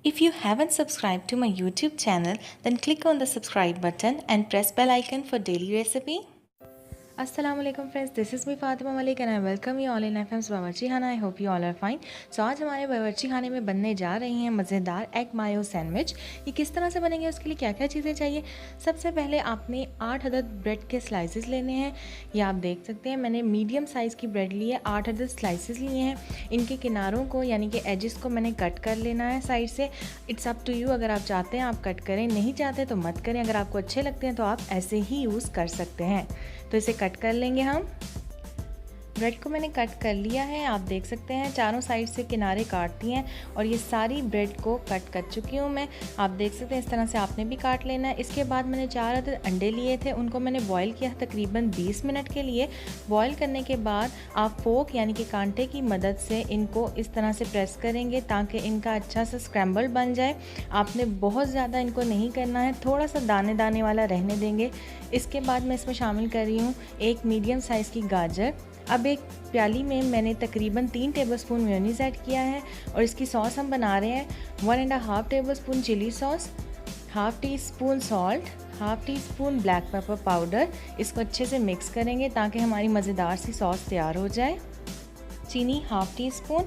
If you haven't subscribed to my YouTube channel, then click on the subscribe button and press bell icon for daily recipe. अस्सलामुअलैकुम friends, this is me Fatima Malik and I welcome you all in FM's Bawarchi Khana. I hope you all are fine. So आज हमारे बावर्ची खाने में बनने जा रही हैं मज़ेदार एग मायो सैंडविच। ये किस तरह से बनेंगे, उसके लिए क्या क्या चीज़ें चाहिए। सबसे पहले आपने 8 अदद ब्रेड के स्लाइसेस लेने हैं। ये आप देख सकते हैं, मैंने मीडियम साइज़ की ब्रेड ली है, 8 अदद स्लाइसेस लिए हैं। इनके किनारों को यानी कि एजेस को मैंने कट कर लेना है साइड से। इट्स अप टू यू, अगर आप चाहते हैं आप कट करें, नहीं चाहते तो मत करें। अगर आपको अच्छे लगते हैं तो आप ऐसे ही यूज़ कर सकते हैं। तो इसे कट कर लेंगे हम। ब्रेड को मैंने कट कर लिया है, आप देख सकते हैं चारों साइड से किनारे काट दिए हैं और ये सारी ब्रेड को कट कर चुकी हूँ मैं। आप देख सकते हैं इस तरह से आपने भी काट लेना है। इसके बाद मैंने 4 अदद अंडे लिए थे, उनको मैंने बॉईल किया तकरीबन 20 मिनट के लिए। बॉईल करने के बाद आप फोक यानी कि कांटे की मदद से इनको इस तरह से प्रेस करेंगे ताकि इनका अच्छा सा स्क्रैम्बल बन जाए। आपने बहुत ज़्यादा इनको नहीं करना है, थोड़ा सा दाने दाने वाला रहने देंगे। इसके बाद मैं इसमें शामिल कर रही हूँ एक मीडियम साइज़ की गाजर। अब एक प्याली में मैंने तकरीबन 3 टेबलस्पून मेयोनीज़ ऐड किया है और इसकी सॉस हम बना रहे हैं 1.5 tablespoon chilli sauce, half teaspoon salt, half teaspoon black pepper powder. इसको अच्छे से मिक्स करेंगे ताकि हमारी मज़ेदार सी सॉस तैयार हो जाए। चीनी हाफ़ टी स्पून।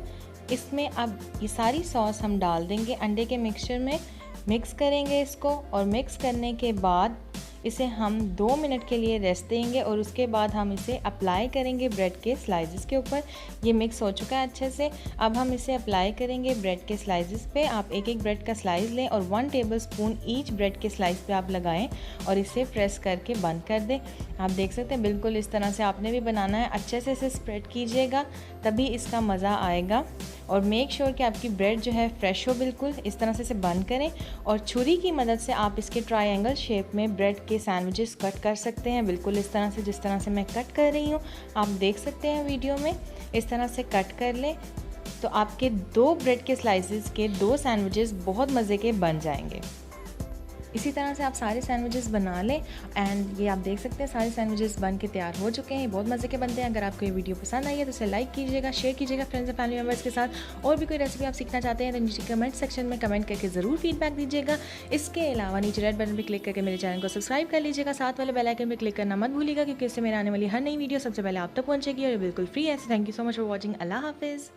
इसमें अब ये सारी सॉस हम डाल देंगे अंडे के मिक्सचर में, मिक्स करेंगे इसको और मिक्स करने के बाद इसे हम 2 मिनट के लिए रेस्ट देंगे और उसके बाद हम इसे अप्लाई करेंगे ब्रेड के स्लाइसेस के ऊपर। ये मिक्स हो चुका है अच्छे से। अब हम इसे अप्लाई करेंगे ब्रेड के स्लाइसेस पे। आप एक एक ब्रेड का स्लाइस लें और 1 टेबलस्पून ईच ब्रेड के स्लाइस पे आप लगाएं और इसे प्रेस करके बंद कर दें। आप देख सकते हैं बिल्कुल इस तरह से आपने भी बनाना है। अच्छे से इसे स्प्रेड कीजिएगा, तभी इसका मज़ा आएगा। और मेक श्योर कि आपकी ब्रेड जो है फ्रेश हो। बिल्कुल इस तरह से इसे बंद करें और छुरी की मदद से आप इसके ट्रायंगल शेप में ब्रेड के सैंडविचेस कट कर सकते हैं। बिल्कुल इस तरह से, जिस तरह से मैं कट कर रही हूँ आप देख सकते हैं वीडियो में। इस तरह से कट कर लें तो आपके 2 ब्रेड के स्लाइसेस के 2 सैंडविचेस बहुत मज़े के बन जाएंगे। इसी तरह से आप सारे सैंडविचेस बना लें एंड ये आप देख सकते हैं सारे सैंडविचेस बन के तैयार हो चुके हैं। बहुत मज़े के बनते हैं। अगर आपको ये वीडियो पसंद आई है तो इसे लाइक कीजिएगा, शेयर कीजिएगा फ्रेंड्स एंड फैमिली मेम्बर्स के साथ। और भी कोई रेसिपी आप सीखना चाहते हैं तो नीचे कमेंट सेक्शन में कमेंट करके ज़रूर फीडबैक दीजिएगा। इसके अलावा नीचे रेड बटन पर क्लिक करके मेरे चैनल को सब्सक्राइब कर लीजिएगा। साथ वाले बेल आइकन पर क्लिक करना मत भूलिएगा क्योंकि इससे मेरे आने वाली हर नई वीडियो सबसे पहले आप तक पहुँचेगी और बिल्कुल फ्री है। Thank you so much for watching. अल्लाह हाफिज़।